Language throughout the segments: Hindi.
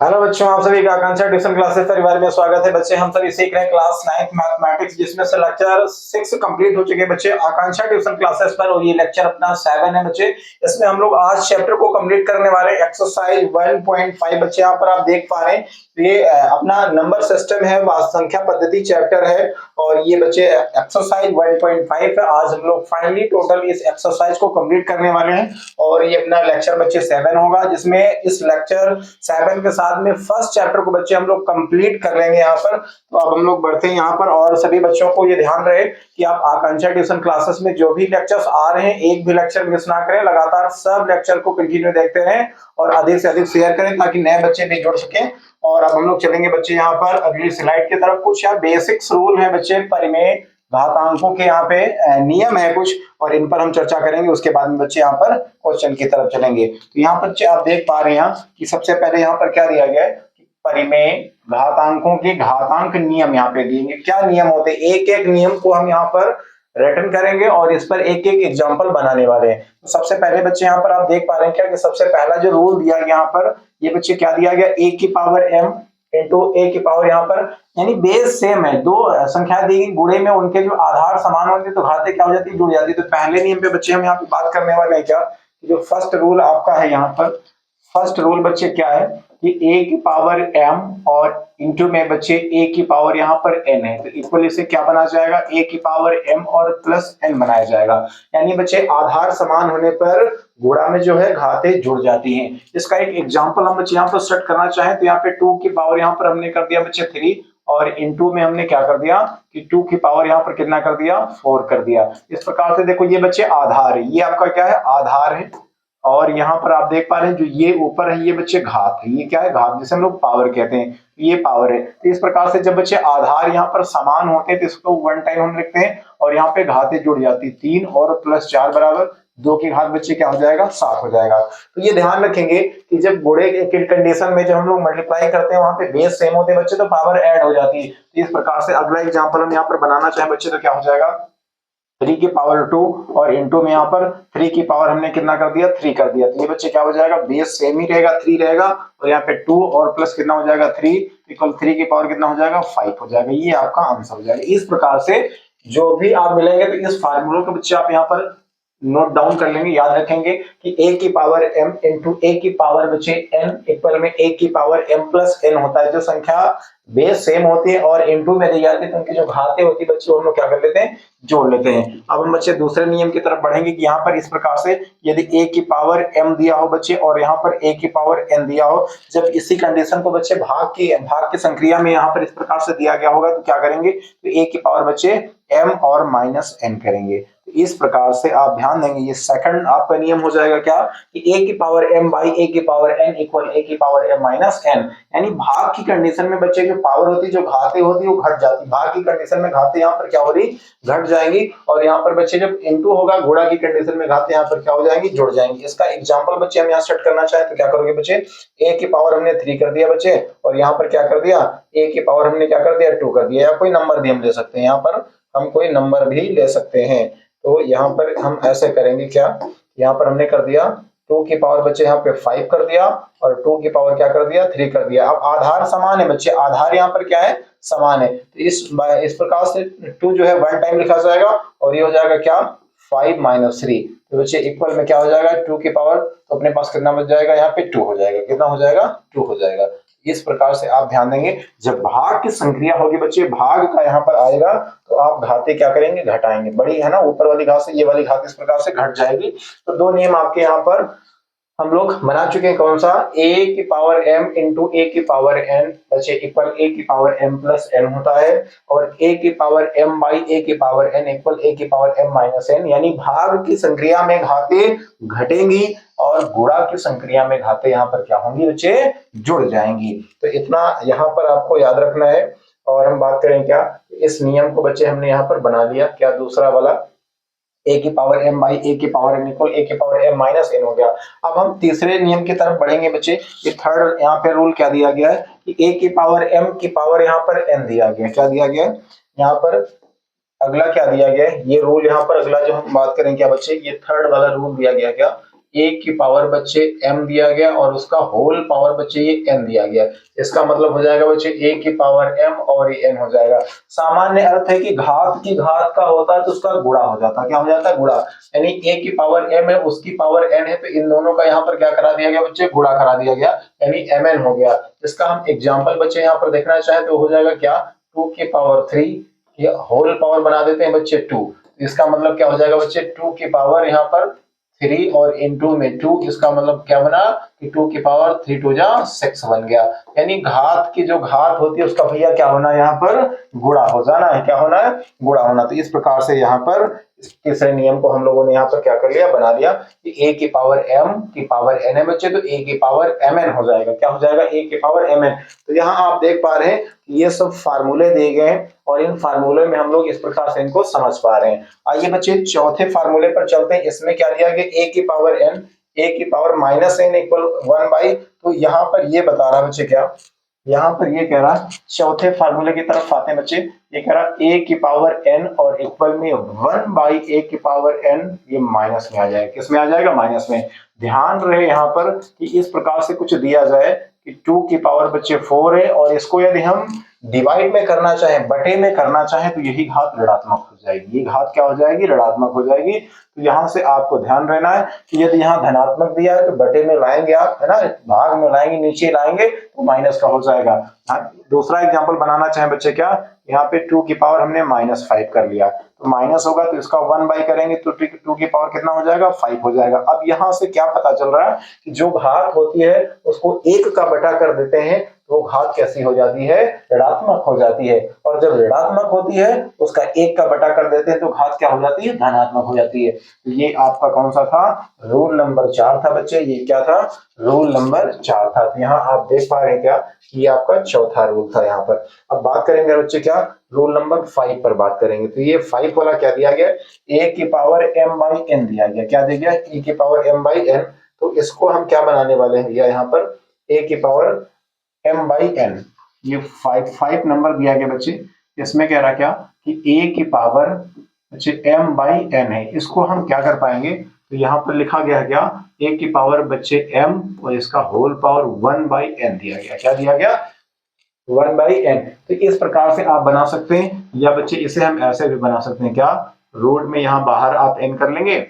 हेलो बच्चों, आप सभी का आकांक्षा ट्यूशन क्लासेस परिवार में स्वागत है। बच्चे हम सभी सीख रहे हैं क्लास 9th मैथमेटिक्स, जिसमें से लेक्चर 6 कंप्लीट हो चुके हैं बच्चे आकांक्षा ट्यूशन क्लासेस पर, और ये लेक्चर अपना 7 है बच्चे। इसमें हम लोग आज चैप्टर को कंप्लीट करने वाले हैं एक्सरसाइज 1.5। बच्चे यहाँ पर आप देख पा रहे हैं ये अपना नंबर सिस्टम है, संख्या पद्धति चैप्टर है, और ये बच्चे एक्सरसाइज 1.5 है। आज हम लोग फाइनली टोटल इस एक्सरसाइज को कंप्लीट करने वाले हैं, और ये अपना लेक्चर बच्चे 7 होगा, जिसमें इस लेक्चर 7 के साथ में फर्स्ट चैप्टर को बच्चे हम लोग कंप्लीट कर लेंगे यहाँ पर। तो अब हम लोग बढ़ते हैं यहाँ पर, और सभी बच्चों को ये ध्यान रहे कि आप आकांक्षा ट्यूशन क्लासेस में जो भी लेक्चर्स आ रहे हैं एक भी लेक्चर मिस ना करें, लगातार सब लेक्चर को कंटिन्यू देखते रहें और अधिक से अधिक शेयर करें ताकि नए बच्चे भी जुड़ सके। और अब हम लोग चलेंगे बच्चे यहाँ पर अगली स्लाइड की तरफ। कुछ यहाँ बेसिक्स रूल है बच्चे परिमेय घातांकों के, यहाँ पे नियम है कुछ, और इन पर हम चर्चा करेंगे। उसके बाद में बच्चे यहाँ पर क्वेश्चन की तरफ चलेंगे। तो यहाँ पर आप देख पा रहे हैं कि सबसे पहले यहाँ पर क्या दिया गया है, परिमेय घातांकों के घातांक नियम यहाँ पे दिएंगे। क्या नियम होते हैं, एक एक नियम को हम यहाँ पर रिटर्न करेंगे और इस पर एक एक एग्जांपल बनाने वाले हैं। तो सबसे पहले बच्चे यहाँ पर आप देख पा रहे हैं क्या कि सबसे पहला जो रूल दिया गया यहाँ पर, ये बच्चे क्या दिया गया, ए की पावर m इंटू ए की पावर यहाँ पर, यानी बेस सेम है, दो संख्या दी गई, गुणे में उनके जो आधार समान होंगे तो घाते क्या हो जाती है, जुड़ जाती है। तो पहले नियम पे बच्चे हम यहाँ पे बात करने वाले हैं क्या, जो फर्स्ट रूल आपका है यहाँ पर, फर्स्ट रूल बच्चे क्या है कि a की पावर m और इंटू में बच्चे a की पावर यहाँ पर n है, तो इक्वल इसे क्या बना जाएगा, a की पावर m और प्लस n बनाया जाएगा। यानी बच्चे आधार समान होने पर गुणा में जो है घाते जुड़ जाती हैं। इसका एक एग्जांपल हम बच्चे यहाँ पर सेट करना चाहें तो यहाँ पे 2 की पावर यहाँ पर हमने कर दिया बच्चे 3, और इनटू में हमने क्या कर दिया कि 2 की पावर यहाँ पर कितना कर दिया, 4 कर दिया। इस प्रकार से देखो ये बच्चे आधार है, ये आपका क्या है, आधार है, और यहाँ पर आप देख पा रहे हैं जो ये ऊपर है ये बच्चे घात है, ये क्या है, घात, जिसे हम लोग पावर कहते हैं, ये पावर है। तो इस प्रकार से जब बच्चे आधार यहाँ पर समान होते हैं तो इसको वन टाइम हम लिखते हैं, और यहाँ पे घातें जुड़ जाती, 3 और प्लस 4 बराबर 2 की घात बच्चे क्या हो जाएगा, 7 हो जाएगा। तो ये ध्यान रखेंगे कि जब गुणे के कंडीशन में जब हम लोग मल्टीप्लाई करते हैं वहां पे बेस सेम होते हैं बच्चे, तो पावर ऐड हो जाती है। तो इस प्रकार से अगला एग्जाम्पल हम यहाँ पर बनाना चाहें बच्चे तो क्या हो जाएगा, 3 की पावर 2 और इंटू में यहाँ पर 3 की पावर हमने कितना कर दिया, 3 कर दिया। तो ये बच्चे क्या हो जाएगा, बेस सेम ही रहेगा, 3 रहेगा, और यहाँ पे 2 और प्लस कितना हो जाएगा 3 इक्वल 3 की पावर कितना हो जाएगा, 5 हो जाएगा। ये आपका आंसर हो जाएगा। इस प्रकार से जो भी आप मिलेंगे तो इस फार्मूले को बच्चे आप यहाँ पर नोट डाउन कर लेंगे, याद रखेंगे कि a की पावर m इंटू a की पावर बचे n इक्वल में a की पावर m प्लस n होता है। जो संख्या बेस सेम होती है और इंटू में दी जाती है तो उनकी जो घातें होती है बच्चे हम लोग क्या कर लेते हैं, जोड़ लेते हैं। अब हम बच्चे दूसरे नियम की तरफ बढ़ेंगे कि यहाँ पर इस प्रकार से यदि a की पावर m दिया हो बच्चे और यहाँ पर a की पावर n दिया हो, जब इसी कंडीशन को बच्चे भाग की संक्रिया में यहाँ पर इस प्रकार से दिया गया होगा तो क्या करेंगे, तो a की पावर बच्चे m और माइनस n करेंगे। इस प्रकार से आप ध्यान देंगे, ये सेकंड आपका नियम हो जाएगा क्या कि a की पावर m बाई a की पावर n इक्वल a की पावर m माइनस n। यानी भाग की कंडीशन में बच्चे जो पावर होती है, जो घातें होती है वो घट जाती, भाग की कंडीशन में घातें यहाँ पर क्या हो रही, घट जाएंगी, और यहाँ पर बच्चे जब इनटू होगा गुणा की कंडीशन में घातें यहाँ पर क्या हो जाएंगी, जुड़ जाएंगी। इसका एग्जांपल बच्चे हम यहाँ सेट करना चाहें तो क्या करोगे बच्चे, a की पावर हमने 3 कर दिया बच्चे, और यहाँ पर क्या कर दिया, a की पावर हमने क्या कर दिया, 2 कर दिया, या कोई नंबर भी हम ले सकते हैं, यहाँ पर हम कोई नंबर भी ले सकते हैं। तो यहाँ पर हम ऐसे करेंगे क्या, यहाँ पर हमने कर दिया 2 की पावर बच्चे यहाँ पे 5 कर दिया, और 2 की पावर क्या कर दिया, 3 कर दिया। अब आधार समान है बच्चे, आधार यहाँ पर क्या है, समान है, तो इस प्रकार से 2 जो है वन टाइम लिखा जाएगा, और ये हो जाएगा क्या, 5 माइनस 3, तो बच्चे इक्वल में क्या हो जाएगा, 2 की पावर, तो अपने पास कितना बच जाएगा, यहाँ पे 2 हो जाएगा, कितना हो जाएगा, 2 हो जाएगा। इस प्रकार से आप ध्यान देंगे जब भाग की संक्रिया होगी बच्चे, भाग का यहाँ पर आएगा तो आप घाते क्या करेंगे, घटाएंगे, बड़ी है ना ऊपर वाली घात से ये वाली घात इस प्रकार से घट जाएगी। तो दो नियम आपके यहाँ पर हम लोग बना चुके हैं, कौन सा, a की पावर m इंटू a की पावर n बच्चे इक्वल a की पावर m प्लस n होता है, और a की पावर m बाई a की पावर n इक्वल a की पावर m माइनस n। यानी भाग की संक्रिया में घातें घटेंगी और गुणा की संक्रिया में घातें यहाँ पर क्या होंगी बच्चे, जुड़ जाएंगी। तो इतना यहाँ पर आपको याद रखना है। और हम बात करें क्या, इस नियम को बच्चे हमने यहाँ पर बना लिया, क्या, दूसरा वाला a की पावर m बाई a की पावर n इक्वल a की पावर m माइनस n हो गया। अब हम तीसरे नियम की तरफ बढ़ेंगे बच्चे। ये थर्ड यहाँ पे रूल क्या दिया गया है कि a की पावर m की पावर यहाँ पर n दिया गया, क्या दिया गया यहाँ पर, अगला क्या दिया गया है, ये रूल यहाँ पर अगला जो हम बात करें क्या बच्चे, ये थर्ड वाला रूल दिया गया क्या a की पावर बच्चे m दिया गया और उसका होल पावर बच्चे ये n दिया गया। इसका मतलब हो जाएगा बच्चे a की पावर m और ये n हो जाएगा। सामान्य अर्थ है कि घात की घात का होता है तो उसका गुणा हो जाता है। क्या हो जाता है? गुणा। यानी a की पावर m है, उसकी पावर n है, तो इन दोनों का यहाँ पर क्या करा दिया गया बच्चे? गुणा करा दिया गया, यानी mn हो गया। इसका हम एग्जाम्पल बच्चे यहाँ पर देखना चाहे तो हो जाएगा क्या? 2 की पावर 3 ये होल पावर बना देते हैं बच्चे 2। इसका मतलब क्या हो जाएगा बच्चे? 2 की पावर यहाँ पर 3 और इनटू में 2, इसका मतलब क्या बना कि 2 की पावर 3 2 जा 6 बन गया। यानी घात की जो घात होती है उसका भैया क्या होना है? यहाँ पर गुणा हो जाना है। क्या होना है? गुणा होना। तो इस प्रकार से यहाँ पर तीसरे नियम को हम लोगों ने यहाँ पर क्या कर लिया? बना लिया कि a की पावर m की पावर n है बच्चे, तो a की पावर mn हो जाएगा। क्या हो जाएगा? a की पावर mn। तो यहाँ आप देख पा रहे हैं ये सब फार्मूले दिए गए हैं और इन फार्मूले में हम लोग इस प्रकार से इनको समझ पा रहे हैं। आइए बच्चे चौथे फार्मूले पर चलते हैं। इसमें क्या दिया गया? a की पावर n, a की पावर माइनस n इक्वल 1/। तो यहाँ पर ये बता रहा है बच्चे क्या? यहाँ पर ये कह रहा चौथे फार्मूले की तरफ आते हैं बच्चे। ये कह रहा a की पावर n और इक्वल में 1/a की पावर n, ये माइनस में आ जाएगा। किस में आ जाएगा? माइनस में। ध्यान रहे यहाँ पर कि इस प्रकार से कुछ दिया जाए कि 2 की पावर बच्चे 4 है और इसको यदि हम डिवाइड में करना चाहे, बटे में करना चाहे, तो यही घात ऋणात्मक हो जाएगी। ये घात क्या हो जाएगी? ऋणात्मक हो जाएगी। तो यहाँ से आपको ध्यान रहना है कि यदि यहाँ धनात्मक दिया है तो बटे में लाएंगे आप, है ना, भाग में लाएंगे, नीचे लाएंगे तो माइनस का हो जाएगा। दूसरा एग्जाम्पल बनाना चाहे बच्चे क्या? यहाँ पे 2 की पावर हमने -5 कर लिया, तो माइनस होगा तो इसका 1/, करेंगे तो 2 की पावर कितना हो जाएगा? 5 हो जाएगा। अब यहाँ से क्या पता चल रहा है कि जो घात होती है उसको 1 का बटा कर देते हैं तो वो घात कैसी हो जाती है? ऋणात्मक हो जाती है। और जब ऋणात्मक होती है उसका 1 का बटा कर देते हैं तो घात क्या हो जाती है? धनात्मक हो जाती है। तो ये आपका कौन सा था? रूल नंबर 4 था बच्चे। ये क्या था? रूल नंबर 4 था। तो यहाँ आप देख पा रहे हैं क्या? ये आपका चौथा रूल था यहाँ पर। अब बात करेंगे बच्चे क्या? रूल नंबर 5 पर बात करेंगे। तो ये 5 वाला क्या दिया गया? a की पावर m/n दिया गया। क्या दिया गया? a की पावर m/n। तो इसको हम क्या बनाने वाले हैं? यहाँ पर a की पावर m/n, ये 5 नंबर दिया गया बच्चे। इसमें कह रहा क्या कि a की पावर बच्चे m/n है। इसको हम क्या कर पाएंगे? तो यहाँ पर लिखा गया क्या? a की पावर बच्चे m और इसका होल पावर 1/n दिया गया। क्या दिया गया? 1/n। तो इस प्रकार से आप बना सकते हैं, या बच्चे इसे हम ऐसे भी बना सकते हैं। क्या? रूट में यहाँ बाहर आप n कर लेंगे,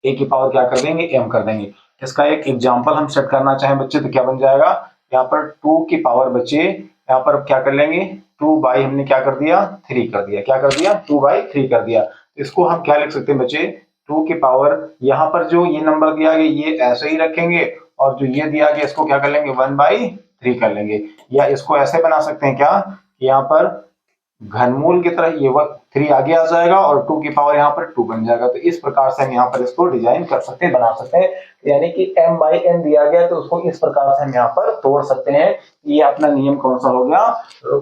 a की पावर क्या कर देंगे? m कर देंगे। इसका एक एग्जांपल हम सेट करना चाहें बच्चे तो क्या बन जाएगा? यहाँ पर 2 की पावर बच्चे यहाँ पर क्या कर लेंगे? 2/, हमने क्या कर दिया? 3 कर दिया। क्या कर दिया? 2/3 कर दिया। इसको हम क्या लिख सकते हैं बच्चे? 2 की पावर, यहाँ पर जो ये नंबर दिया गया ये ऐसे ही रखेंगे और जो ये दिया गया इसको क्या कर लेंगे? 1/3 कर लेंगे। या इसको ऐसे बना सकते हैं क्या? यहाँ पर घनमूल की तरह ये 3 आगे आ जाएगा और 2 की पावर यहाँ पर 2 बन जाएगा। तो इस प्रकार से हम यहाँ पर इसको डिजाइन कर सकते हैं, बना सकते हैं। यानी कि m/n दिया गया तो उसको इस प्रकार से हम यहाँ पर तोड़ सकते हैं। ये अपना नियम कौन सा हो गया?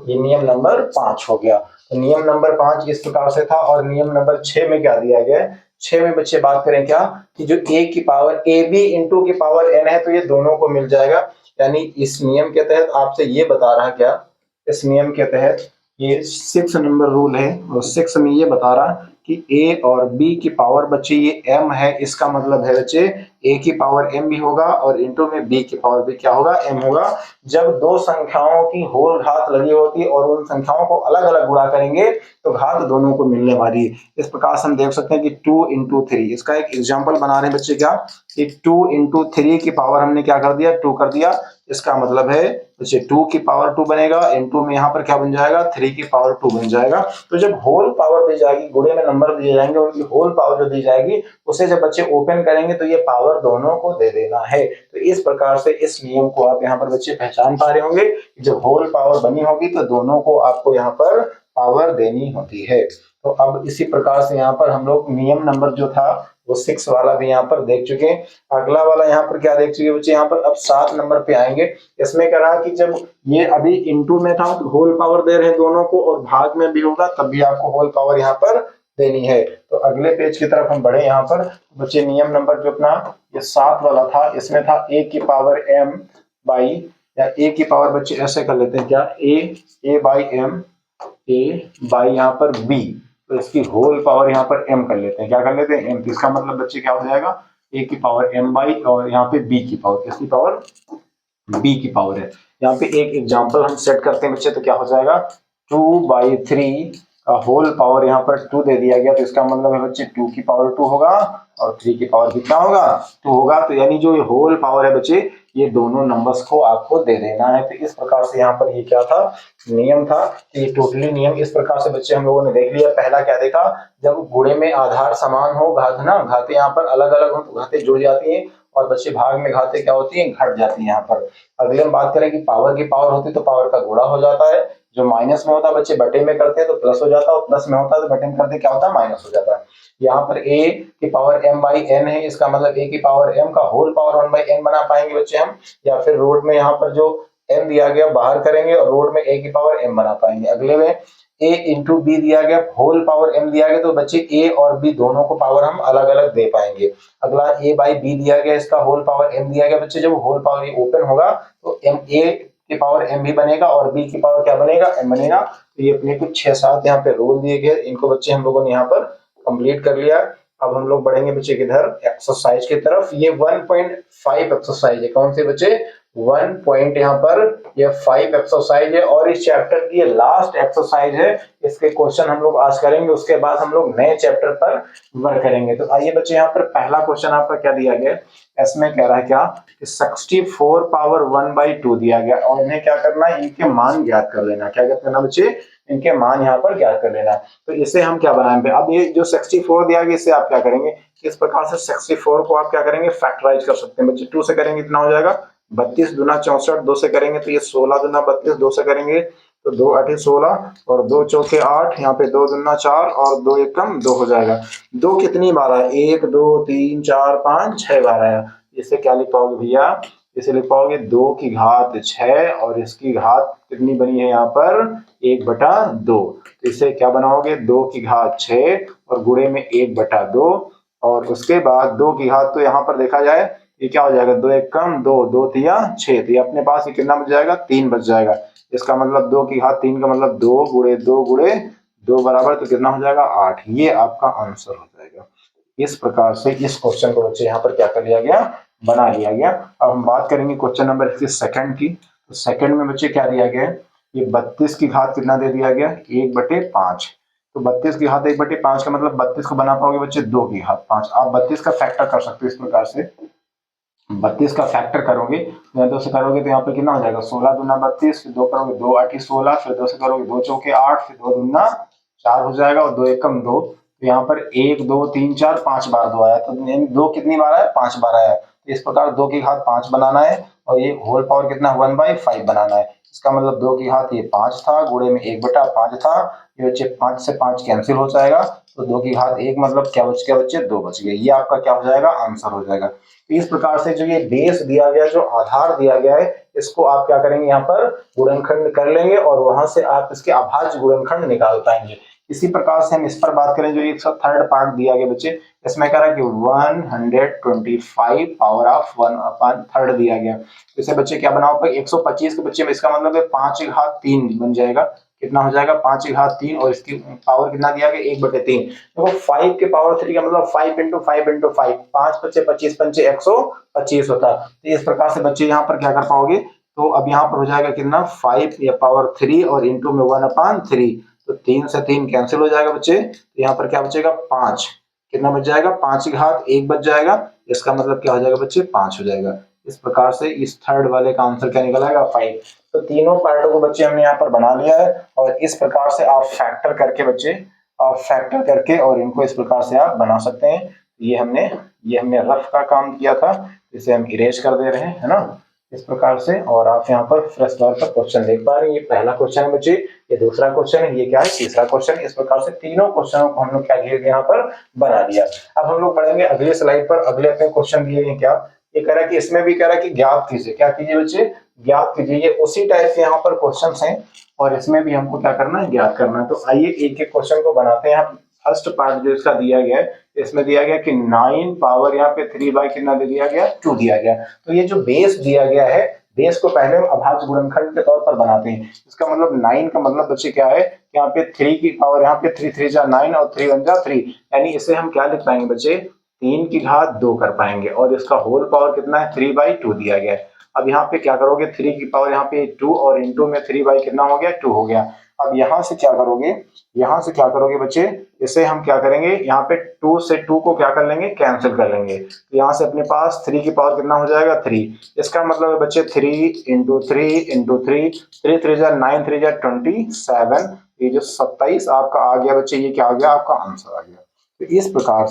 ये नियम नंबर 5 हो गया। तो नियम नंबर 5 इस प्रकार से था। और नियम नंबर 6 में क्या दिया गया? 6 में बच्चे बात करें क्या कि जो a की पावर ab इंटू की पावर n है तो ये दोनों को मिल जाएगा। यानी इस नियम के तहत आपसे ये बता रहा क्या? इस नियम के तहत ये 6 नंबर रूल है और 6 में ये बता रहा कि a और b की पावर बच्चे ये m है। इसका मतलब है बच्चे a की पावर m भी होगा और इंटू में b की पावर भी क्या होगा? m होगा। जब दो संख्याओं की होल घात लगी होती और उन संख्याओं को अलग अलग गुणा करेंगे तो घात दोनों को मिलने वाली है। इस प्रकार से हम देख सकते हैं कि 2 इंटू 3, इसका एक एग्जाम्पल बना रहे हैं बच्चे क्या कि 2 इंटू 3 की पावर हमने क्या कर दिया? 2 कर दिया। इसका मतलब है बच्चे 2 की पावर 2 बनेगा, इंटू में यहाँ पर क्या बन जाएगा? 3 की पावर 2 बन जाएगा। तो जब होल पावर दी जाएगी, गुणे में नंबर दिए जाएंगे, उनकी होल पावर जो दी जाएगी उसे जब बच्चे ओपन करेंगे तो ये पावर दोनों को दे देना है। तो इस प्रकार से इस नियम को आप यहाँ पर बच्चे पहचान पा रहे होंगे। जब होल पावर बनी होगी तो दोनों को आपको यहाँ पर पावर देनी होती है। तो अब इसी प्रकार से यहाँ पर हम लोग नियम नंबर जो था वो 6 वाला भी यहाँ पर देख चुके हैं। अगला वाला यहाँ पर क्या देख चुके बच्चे? यहाँ पर अब 7 नंबर पे आएंगे। इसमें कह रहा कि जब ये अभी इंटू में था तो होल पावर दे रहे हैं दोनों को, और भाग में भी होगा तब भी आपको होल पावर यहाँ पर देनी है। तो अगले पेज की तरफ हम बढ़े। यहाँ पर बच्चे नियम नंबर जो अपना ये 7 वाला था, इसमें था a की पावर m बाई, या a की पावर बच्चे ऐसे कर लेते हैं क्या? a by m, a by यहाँ पर b, तो इसकी होल पावर यहाँ पर m कर लेते हैं। क्या कर लेते हैं? m। तो इसका मतलब बच्चे क्या हो जाएगा? a की पावर m बाई और यहाँ पे b की पावर, किसकी पावर, b की पावर है। यहाँ पे एक एग्जांपल हम सेट करते हैं बच्चे, तो क्या हो जाएगा 2/3 का होल पावर यहाँ पर 2 दे दिया गया, तो इसका मतलब है बच्चे 2 की पावर 2 होगा और 3 की पावर कितना होगा 2 होगा। तो यानी जो ये होल पावर है बच्चे, ये दोनों नंबर्स को आपको दे देना है। तो इस प्रकार से यहाँ पर ये क्या था, नियम था। ये टोटली नियम इस प्रकार से बच्चे हम लोगों ने देख लिया। पहला क्या देखा, जब गुणे में आधार समान हो, घाते यहाँ पर अलग अलग हो तो घाते जुड़ जाती है, और बच्चे भाग में घाते क्या होती है, घट जाती है यहाँ पर। अगले हम बात करें कि पावर की पावर होती है तो पावर का गुणा हो जाता है, जो माइनस में होता है बच्चे बटे में करते हैं तो प्लस हो जाता है, और प्लस में होता है तो बटे में करते क्या होता है, माइनस हो जाता है। यहाँ पर a की पावर m बाई n है, इसका मतलब a की पावर m का होल पावर 1 बाई n बना पाएंगे बच्चे हम, या फिर रोड में यहाँ पर जो m दिया गया बाहर करेंगे और रोड में a की पावर m बना पाएंगे। अगले में a इंटू बी दिया गया, होल पावर m दिया गया, तो बच्चे a और b दोनों को पावर हम अलग अलग दे पाएंगे। अगला a बाई b दिया गया, इसका होल पावर m दिया गया बच्चे, जब होल पावर ये ओपन होगा तो m a की पावर m भी बनेगा और b की पावर क्या बनेगा, m बनेगा। तो ये अपने कुछ 6-7 यहाँ पे रूल दिए गए, इनको बच्चे हम लोगों ने यहाँ पर कंप्लीट कर लिया। अब हम लोग बढ़ेंगे बच्चे किधर, एक्सरसाइज की तरफ। ये 1.5 एक्सरसाइज है, कौन से बच्चे, 1 पॉइंट यहाँ पर ये 5 एक्सरसाइज है, और इस चैप्टर की ये लास्ट एक्सरसाइज है। इसके क्वेश्चन हम लोग आज करेंगे, उसके बाद हम लोग नए चैप्टर पर वर्क करेंगे। तो आइए बच्चे, यहाँ पर पहला क्वेश्चन आपका क्या दिया गया, इसमें कह रहा है क्या, 64 पावर 1/2 दिया गया, और इन्हें क्या करना है, इनके मान ज्ञात कर लेना। क्या करना बच्चे, इनके मान यहाँ पर ज्ञात कर लेना है। तो इसे हम क्या बनाएंगे, अब ये जो 64 दिया गया, इसे आप क्या करेंगे, इस प्रकार से 64 को आप क्या करेंगे, फैक्टराइज कर सकते हैं बच्चे। 2 से करेंगे इतना हो जाएगा 32 दूना 64, 2 से करेंगे तो ये 16 दूना 32, 2 से करेंगे तो 2 8 16 और 2 चौके 8, यहाँ पे 2 दूना 4 और 2 एकम 2 हो जाएगा। 2 कितनी बार है, 1 2 3 4 5 6 बार है। इसे क्या लिख पाओगे भैया, इसे लिख पाओगे 2 की घात 6 और इसकी घात कितनी बनी है यहाँ पर 1/2। तो इसे क्या बनाओगे, 2 की घात 6 और गुणे में 1/2, और उसके बाद 2 की घात, तो यहाँ पर देखा जाए ये क्या हो जाएगा, 2 एकम 2, 2 तिया 6, तो ये अपने पास ये कितना बच जाएगा, 3 बच जाएगा। इसका मतलब 2 की घात 3 का मतलब 2 गुणे 2 गुणे 2 बराबर, तो कितना हो जाएगा 8। ये आपका आंसर हो जाएगा। इस प्रकार से इस क्वेश्चन को बच्चे यहाँ पर क्या कर लिया गया, बना लिया गया। अब हम बात करेंगे क्वेश्चन नंबर इसके सेकंड की। तो सेकंड में बच्चे क्या दिया गया है, ये 32 की घात कितना दे दिया गया, 1/5। तो 32 की घात 1/5 का मतलब 32 को बना पाओगे बच्चे 2 की घात 5। आप 32 का फैक्टर कर सकते हो इस प्रकार से, 32 का फैक्टर करोगे, 2 से करोगे तो यहाँ पे कितना हो जाएगा, 16 दूना 32, फिर 2 करोगे 2 8 16, फिर 2 से करोगे 2 चौके 8, फिर 2 दूना 4 हो जाएगा और 2 एकम 2। तो यहाँ पर 1 2 3 4 5 बार 2 आया, तो 2 कितनी बार आया, 5 बार आया। तो इस प्रकार 2 की घात 5 बनाना है, और ये होल पावर कितना 1/5 बनाना है। इसका मतलब 2 की घात ये 5 था, गुणे में 1/5 था, ये बच्चे 5 से 5 कैंसिल हो जाएगा, तो 2 की घात 1 मतलब क्या बच गया बच्चे, 2 बच गए। ये आपका क्या हो जाएगा, आंसर हो जाएगा। तो इस प्रकार से जो ये बेस दिया गया, जो आधार दिया गया है, इसको आप क्या करेंगे, यहाँ पर गुणनखंड कर लेंगे और वहां से आप इसके अभाज्य गुणनखंड निकाल पाएंगे। इसी प्रकार से हम इस पर बात करें, जो एक थर्ड पार्ट दिया गया बच्चे, इसमें कह रहा है कि 125 पावर ऑफ 1/3 दिया गया। इसे बच्चे क्या बनाओ, 125 के बच्चे में इसका मतलब है 5 की घात 3 बन जाएगा। कितना हो जाएगा, 5 की घात 3, और इसकी पावर कितना दिया गया 1/3। देखो 5 के पावर 3 का मतलब 5 इंटू 5 इंटू 5, 5 पच्चे 25 पंचे 125 होता। तो इस प्रकार से बच्चे यहाँ पर क्या कर पाओगे, तो अब यहाँ पर हो जाएगा कितना 5 या पावर 3 और इंटू में 1/3, तो 3 से 3 कैंसिल हो जाएगा बच्चे। तो यहाँ पर क्या बचेगा 5, कितना बच जाएगा 5 की घात 1 बच जाएगा। इसका मतलब क्या हो जाएगा बच्चे 5 हो जाएगा। इस प्रकार से इस थर्ड वाले का आंसर क्या निकल आएगा 5। तो तीनों पार्टों को बच्चे हमने यहाँ पर बना लिया है, और इस प्रकार से आप फैक्टर करके बच्चे, आप फैक्टर करके और इनको इस प्रकार से आप बना सकते हैं। ये हमने रफ का काम किया था, इसे हम इरेज कर दे रहे हैं, है ना, इस प्रकार से। और आप यहाँ पर फ्रेश तौर पर क्वेश्चन देख पा रहे हैं। ये पहला क्वेश्चन है बच्चे, ये दूसरा क्वेश्चन है, ये क्या है तीसरा क्वेश्चन। इस प्रकार से तीनों क्वेश्चनों को हम लोग क्या किए यहाँ पर बना लिया। अब हम लोग बढ़ेंगे अगले स्लाइड पर। अगले अपने क्वेश्चन दिए हैं क्या, ये कह रहा है कि इसमें भी कह रहा है कि ज्ञात कीजिए। क्या कीजिए बच्चे, ज्ञात कीजिए। ये उसी टाइप के यहाँ पर क्वेश्चंस हैं, और इसमें भी हमको क्या करना है, ज्ञात करना है। तो आइए एक एक क्वेश्चन को बनाते हैं। फर्स्ट पार्ट जो इसका दिया गया है, इसमें दिया गया कि 9 पावर यहाँ पे 3 बाई कितना दे दिया गया 2 दिया गया। तो ये जो बेस दिया गया है, बेस को पहले हम अभाज्य गुणनखंड के तौर पर बनाते हैं। इसका मतलब 9 का मतलब बच्चे क्या है, यहाँ पे 3 की पावर, यहाँ पे 3 3 जा 9 और 3 1 जा 3, यानी इसे हम क्या लिख पाएंगे बच्चे 3 की घात 2 कर पाएंगे और इसका होल पावर कितना है 3/2 दिया गया है। अब यहाँ पे क्या करोगे 3 की पावर यहाँ पे 2 और इंटू में 3 कितना हो गया 2 हो गया। अब यहाँ से क्या करोगे, यहाँ से क्या करोगे बच्चे, इसे हम क्या करेंगे यहाँ पे 2 से 2 को क्या कर लेंगे कैंसिल कर लेंगे। तो यहाँ से अपने पास 3 की पावर कितना हो जाएगा 3। इसका मतलब है बच्चे 3 इंटू 3 इंटू 3, 3 3 जा 9 3 जा 27, ये जो 27 आपका आ गया बच्चे, ये क्या आ गया आपका आंसर आ गया। तो इस प्रकार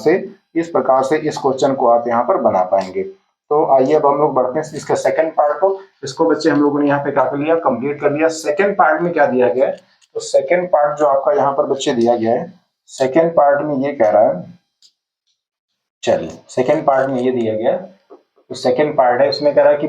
से इस क्वेश्चन को आप यहाँ पर बना पाएंगे। तो आइए अब हम लोग बढ़ते हैं इसके सेकंड पार्ट को। इसको बच्चे हम लोगों ने यहाँ पे क्या कर लिया कंप्लीट कर लिया। सेकंड पार्ट में क्या दिया गया है, तो सेकंड पार्ट जो आपका यहाँ पर बच्चे दिया गया है, सेकंड पार्ट में ये कह रहा है, चलिए सेकंड पार्ट में ये दिया गया, तो सेकंड पार्ट है उसमें कह रहा है कि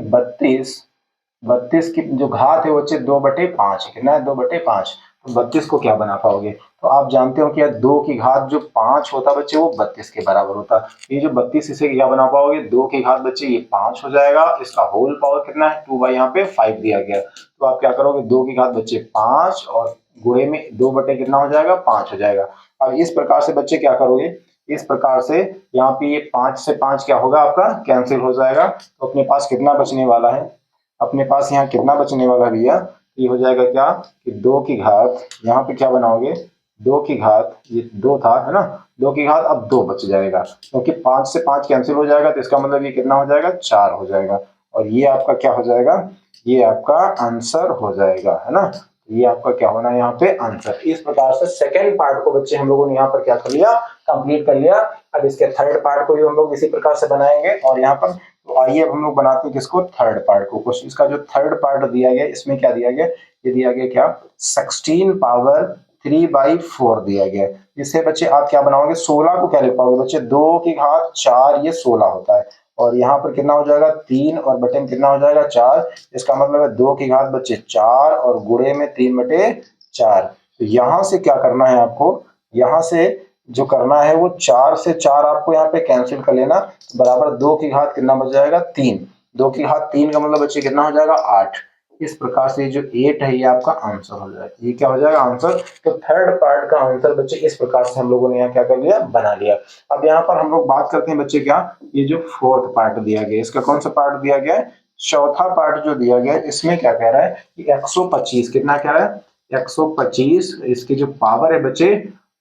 32 की जो घात है बच्चे 2/5 कितना है 2/5। तो 32 को क्या बना पाओगे, तो आप जानते हो कि 2 की घात जो 5 होता बच्चे वो 32 के बराबर होता। ये जो 32 इसे क्या बना पाओगे 2 की घात बच्चे ये 5 हो जाएगा, इसका होल पावर कितना है 2 बाई यहाँ पे 5 दिया गया। तो आप क्या करोगे 2 की घात बच्चे 5 और गुणे में 2 बटे कितना हो जाएगा 5 हो जाएगा। अब इस प्रकार से बच्चे क्या करोगे, इस प्रकार से यहाँ पे ये 5 से 5 क्या होगा आपका कैंसिल हो जाएगा। तो अपने पास कितना बचने वाला है, अपने पास यहाँ कितना बचने वाला है भैया, ये हो जाएगा क्या कि 2 की घात यहाँ पे क्या बनाओगे 2 की घात ये 2 था है ना, 2 की घात अब 2 बच जाएगा क्योंकि 5 से 5 कैंसिल हो जाएगा। तो इसका मतलब ये कितना हो जाएगा 4 हो जाएगा और ये आपका क्या हो जाएगा, ये आपका आंसर हो जाएगा है ना। ये आपका क्या होना है यहाँ पे आंसर। इस प्रकार से सेकंड पार्ट को बच्चे हम लोगों ने यहाँ पर क्या कर लिया कंप्लीट कर लिया। अब इसके थर्ड पार्ट को भी हम लोग इसी प्रकार से बनाएंगे और यहाँ पर तो आइए अब हम लोग बनाते हैं किसको थर्ड पार्ट को। क्वेश्चन इसका जो थर्ड पार्ट दिया गया इसमें क्या दिया गया, ये दिया गया क्या 16 पावर 3/4 दिया गया। इससे बच्चे आप क्या बनाओगे 16 को क्या लिख पाओगे बच्चे 2 की घात 4 ये 16 होता है और यहाँ पर कितना हो जाएगा 3 और बटे में कितना हो जाएगा 4। इसका मतलब है 2 की घात बच्चे 4 और गुणे में 3/4। तो यहाँ से क्या करना है आपको, यहाँ से जो करना है वो 4 से 4 आपको यहाँ पे कैंसिल कर लेना, बराबर 2 की घात कितना बच जाएगा 3। 2 की घात 3 का मतलब बच्चे कितना हो जाएगा 8। इस प्रकार से जो 8 है ये आपका आंसर हो जाएगा, ये क्या हो जाएगा आंसर। तो थर्ड पार्ट का आंसर बच्चे इस प्रकार से हम लोगों ने यहाँ क्या कर लिया बना लिया। अब यहाँ पर हम लोग बात करते हैं बच्चे क्या, ये जो फोर्थ पार्ट दिया गया इसका कौन सा पार्ट दिया गया है, चौथा पार्ट जो दिया गया है इसमें क्या कह रहा है कि 125 कितना कह रहा है 125 इसकी जो पावर है बच्चे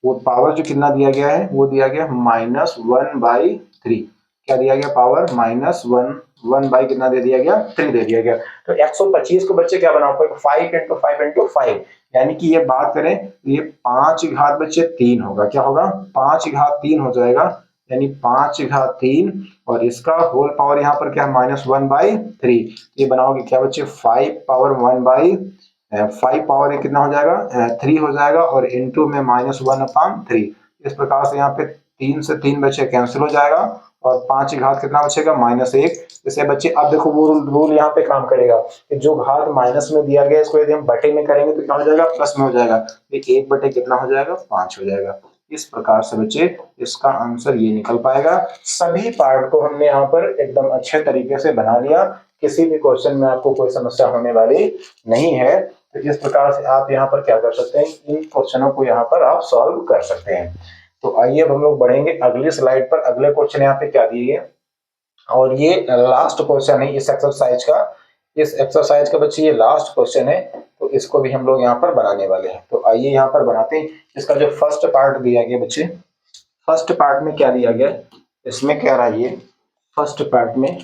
वो पावर जो कितना दिया गया है वो दिया गया -1/3। क्या दिया गया पावर -1 बाई कितना दे दिया गया 3 दे दिया गया। तो 125 को बच्चे क्या बना पाएंगे 5 इंटू 5 इंटू 5, यानी कि ये बात करें ये 5 घात बच्चे 3 होगा, क्या होगा 5 घात 3 हो जाएगा, यानी 5 घात 3 और इसका होल पावर यहाँ पर क्या -1/3। ये बनाओगे क्या बच्चे 5 पावर 1/5 पावर कितना हो जाएगा 3 हो जाएगा और इनटू में -1/3। इस प्रकार से यहाँ पे 3 से 3 बच्चे कैंसिल हो जाएगा और 5 घात कितना बचेगा -1। जैसे बच्चे अब देखो वो रूल यहाँ पे काम करेगा कि जो घात माइनस में दिया गया इसको यदि हम बटे में करेंगे तो क्या हो जाएगा प्लस में हो जाएगा, तो 1 बटे कितना हो जाएगा 5 हो जाएगा। इस प्रकार से बच्चे इसका आंसर ये निकल पाएगा। सभी पार्ट को हमने यहाँ पर एकदम अच्छे तरीके से बना लिया, किसी भी क्वेश्चन में आपको कोई समस्या होने वाली नहीं है। तो इस प्रकार से आप यहाँ पर क्या कर सकते हैं इन क्वेश्चनों को यहाँ पर आप सॉल्व कर सकते हैं। तो आइए अब हम लोग बढ़ेंगे अगली स्लाइड पर। अगले क्वेश्चन यहाँ पे क्या दिए गए और ये लास्ट क्वेश्चन है इस एक्सरसाइज का, इस एक्सरसाइज का बच्चे ये लास्ट क्वेश्चन है तो इसको भी हम लोग यहाँ पर बनाने वाले हैं। तो आइए यहाँ पर बनाते हैं। इसका जो फर्स्ट पार्ट दिया गया बच्चे, फर्स्ट पार्ट में क्या दिया गया इसमें कह रहा है ये फर्स्ट पार्ट में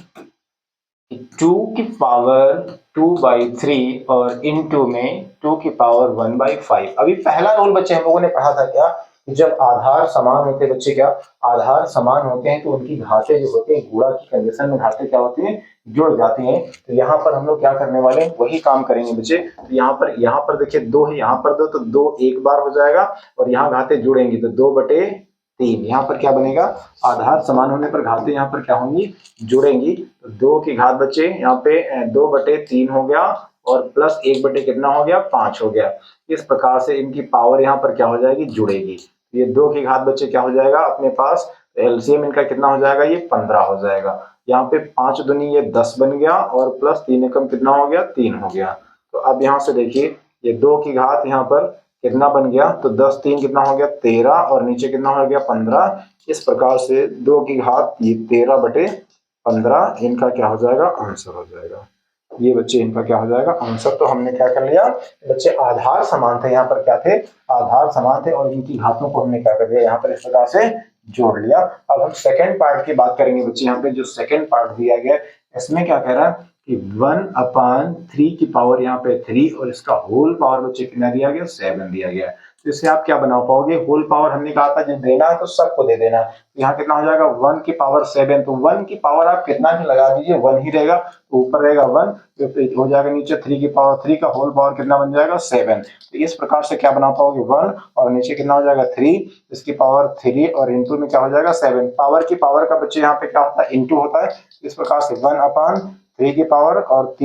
2 की पावर 2/3 और इनटू में 2 की पावर 1/5। अभी पहला रूल बच्चे हम लोगों ने पढ़ा था क्या कि जब आधार समान होते हैं बच्चे, क्या आधार समान होते हैं तो उनकी घातें जो होती हैं गुणा की कंडीशन में घातें क्या होती हैं जुड़ जाती हैं। तो यहाँ पर हम लोग क्या करने वाले हैं वही काम करेंगे बच्चे। तो यहाँ पर देखिए 2 है, यहाँ पर 2 तो 2 एक बार हो जाएगा और यहाँ घातें जुड़ेंगी तो 2/3। यहाँ पर क्या बनेगा आधार समान होने पर घातें यहाँ पर क्या होंगी जुड़ेंगी। तो 2 की घात बच्चे यहाँ पे 2/3 हो गया और प्लस 1 बटे कितना हो गया 5 हो गया। इस प्रकार से इनकी पावर यहाँ पर क्या हो जाएगी जुड़ेगी। ये 2 की घात बच्चे क्या हो जाएगा अपने पास एलसीएम इनका कितना हो जाएगा ये 15 हो जाएगा। यहाँ पे 5 दूनी ये 10 बन गया और प्लस 3 एकम कितना हो गया 3 हो गया। तो अब यहाँ से देखिए ये 2 की घात यहाँ पर कितना बन गया, तो 10 3 कितना हो गया 13 और नीचे कितना हो गया 15। इस प्रकार से 2 की घात ये 13/15 इनका क्या हो जाएगा, आंसर हो जाएगा। ये बच्चे इनका क्या हो जाएगा, आंसर। तो हमने क्या कर लिया बच्चे, आधार समान थे, यहाँ पर क्या थे, आधार समान थे और इनकी घातों को हमने क्या कर दिया, यहाँ पर इस प्रकार से जोड़ लिया। अब हम सेकंड पार्ट की बात करेंगे बच्चे। यहाँ पे जो सेकंड पार्ट दिया गया इसमें क्या कह रहा है कि 1/3 की पावर यहाँ पे 3 और इसका होल पावर बच्चे कितना दिया गया, 7 दिया गया। तो इससे आप क्या बना पाओगे, होल पावर हमने कहा था जब देना है तो सबको दे देना। तो यहाँ कितना हो जाएगा 1 की पावर 7, तो 1 की पावर आप कितना भी लगा दीजिए 1 ही रहेगा, तो ऊपर रहेगा 1, तो हो जाएगा नीचे 3 की पावर 3 का होल पावर कितना बन जाएगा 7। तो इस प्रकार से क्या बना पाओगे 1 और नीचे कितना हो जाएगा 3, इसकी पावर 3 और इंटू में क्या हो जाएगा 7। पावर की पावर का बच्चे यहाँ पे क्या होता है, इंटू होता है। इस प्रकार से 1/3 की पावर और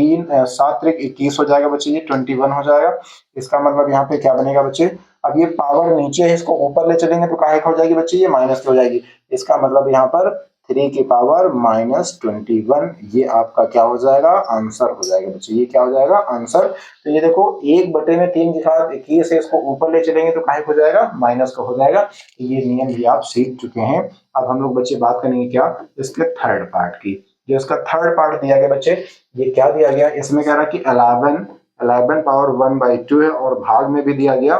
7 3 21 हो जाएगा बच्चे, ये 21 हो जाएगा। इसका मतलब यहाँ पे क्या बनेगा बच्चे, अब ये पावर नीचे है इसको ऊपर ले चलेंगे तो काहे हो जाएगी बच्चे, ये माइनस की हो जाएगी। इसका मतलब यहाँ पर 3 की पावर -21 ये आपका क्या हो जाएगा, आंसर हो जाएगा बच्चे। ये क्या हो जाएगा, आंसर। तो ये देखो 1/3 की घात 21 है, इसको ऊपर ले चलेंगे तो काहे हो जाएगा, माइनस का हो जाएगा। ये नियम भी आप सीख चुके हैं। अब हम लोग बच्चे बात करेंगे क्या, इसके थर्ड पार्ट की। जो इसका थर्ड पार्ट दिया गया बच्चे, ये क्या दिया गया, इसमें कह रहा है कि 11 पावर 1/2 है और भाग में भी दिया गया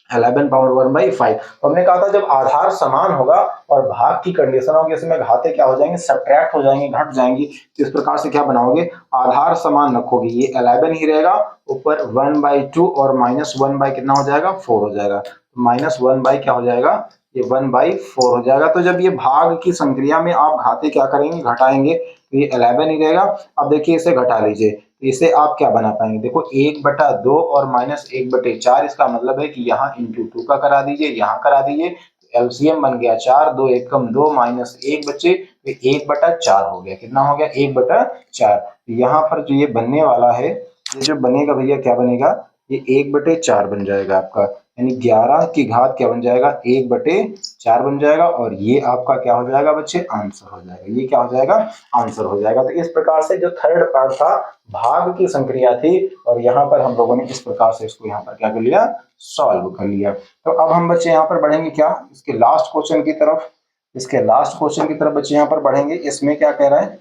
11 पावर 1/5। तो हमने कहा था जब आधार समान होगा और भाग की कंडीशन होगी, इसमें घाते क्या हो जाएंगे, सब्ट्रैक्ट हो जाएंगे, घट जाएंगी। तो इस प्रकार से क्या बनाओगे, आधार समान रखोगे, ये 11 ही रहेगा, ऊपर 1/2 और -1 बाई कितना हो जाएगा 4 हो जाएगा। -1 बाई क्या हो जाएगा, ये 1/4 हो जाएगा। तो जब ये भाग की संक्रिया में आप घाते क्या करेंगे, घटाएंगे, तो ये 11 ही रहेगा। अब देखिए इसे घटा लीजिए, तो इसे आप क्या बना पाएंगे, देखो 1/2 और -1/4, इसका मतलब है कि यहाँ इंटू 2 का करा दीजिए, यहाँ करा दीजिए, एलसीएम बन गया 4, 2 एकम 2 -1 बच्चे, तो 1/4 हो गया। कितना हो गया, 1/4। यहाँ पर जो ये बनने वाला है, ये जो बनेगा भैया क्या बनेगा, ये 1/4 बन जाएगा आपका, यानी 11 की घात क्या बन जाएगा, 1/4 बन जाएगा। और ये आपका क्या हो जाएगा बच्चे, आंसर हो जाएगा। ये क्या हो जाएगा, आंसर हो जाएगा। तो इस प्रकार से जो थर्ड पार्ट था भाग की संक्रिया थी, और यहाँ पर हम लोगों ने इस प्रकार से इसको यहाँ पर क्या कर लिया, सॉल्व कर लिया। तो अब हम बच्चे यहाँ पर बढ़ेंगे क्या, इसके लास्ट क्वेश्चन की तरफ। इसके लास्ट क्वेश्चन की तरफ बच्चे यहाँ पर बढ़ेंगे। इसमें क्या कह रहा है,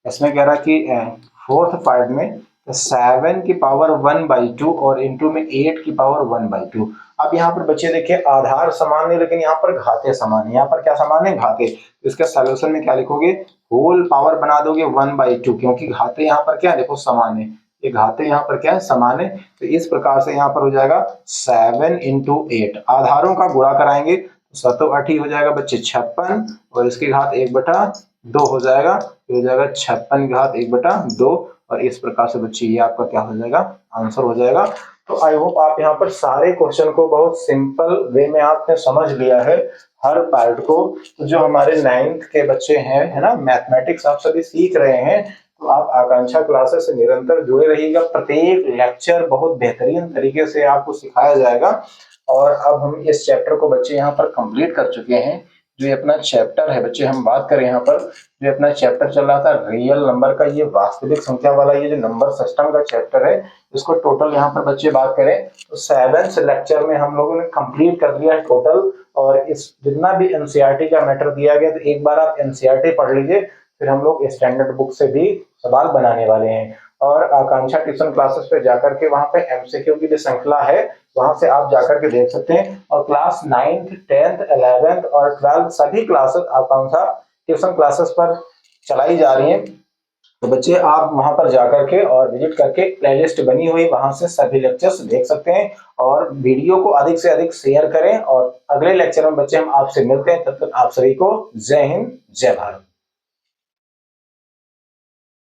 इसमें कह रहा है कि फोर्थ पार्ट में 7 की पावर 1/2 और इंटू में 8 की पावर 1/2। अब यहाँ पर बच्चे देखिए आधार समान है लेकिन यहाँ पर घाते समान है। यहाँ पर क्या समान है, घाते। तो इसके सॉल्यूशन में क्या लिखोगे, होल पावर बना दोगे 1/2, क्योंकि घाते यहाँ पर क्या है, देखो समान है, ये घाते यहाँ पर क्या है, समान है। तो इस प्रकार से यहाँ पर हो जाएगा 7 × 8, आधारों का गुणा कराएंगे, 7 8 ही हो जाएगा बच्चे 56, और इसकी घात 1/2 हो जाएगा, हो जाएगा 56 की घात 1/2। और इस प्रकार से बच्चे ये आपका क्या हो जाएगा, आंसर हो जाएगा। तो आई होप आप यहाँ पर सारे क्वेश्चन को बहुत सिंपल वे में आपने समझ लिया है, हर पार्ट को। तो जो हमारे 9th के बच्चे हैं, है ना, मैथमेटिक्स आप सभी सीख रहे हैं, तो आप आकांक्षा क्लासेस से निरंतर जुड़े रहिएगा। प्रत्येक लेक्चर बहुत बेहतरीन तरीके से आपको सिखाया जाएगा। और अब हम इस चैप्टर को बच्चे यहाँ पर कंप्लीट कर चुके हैं। जो ये अपना चैप्टर है बच्चे, हम बात करें यहाँ पर, जो अपना चैप्टर चल रहा था रियल नंबर का, ये वास्तविक संख्या वाला ये जो नंबर सिस्टम का चैप्टर है, इसको टोटल यहाँ पर बच्चे बात करें तो 7th लेक्चर में हम लोगों ने कंप्लीट कर लिया है टोटल। और इस जितना भी एनसीईआरटी का मैटर दिया गया, तो एक बार आप एनसीईआरटी पढ़ लीजिए, फिर हम लोग स्टैंडर्ड बुक से भी सवाल बनाने वाले हैं। और आकांक्षा ट्यूशन क्लासेस पे जाकर के वहां पे एमसीक्यू की भी श्रृंखला है, वहां से आप जाकर के देख सकते हैं। और क्लास 9th 10th 11th और 12th सभी क्लासेस आकांक्षा ट्यूशन क्लासेस पर चलाई जा रही हैं। तो बच्चे आप वहां पर जाकर के और विजिट करके प्लेलिस्ट बनी हुई, वहां से सभी लेक्चर्स देख सकते हैं। और वीडियो को अधिक से अधिक शेयर करें। और अगले लेक्चर में बच्चे हम आपसे मिलते हैं, तब तक आप सभी को जय हिंद, जय भारत।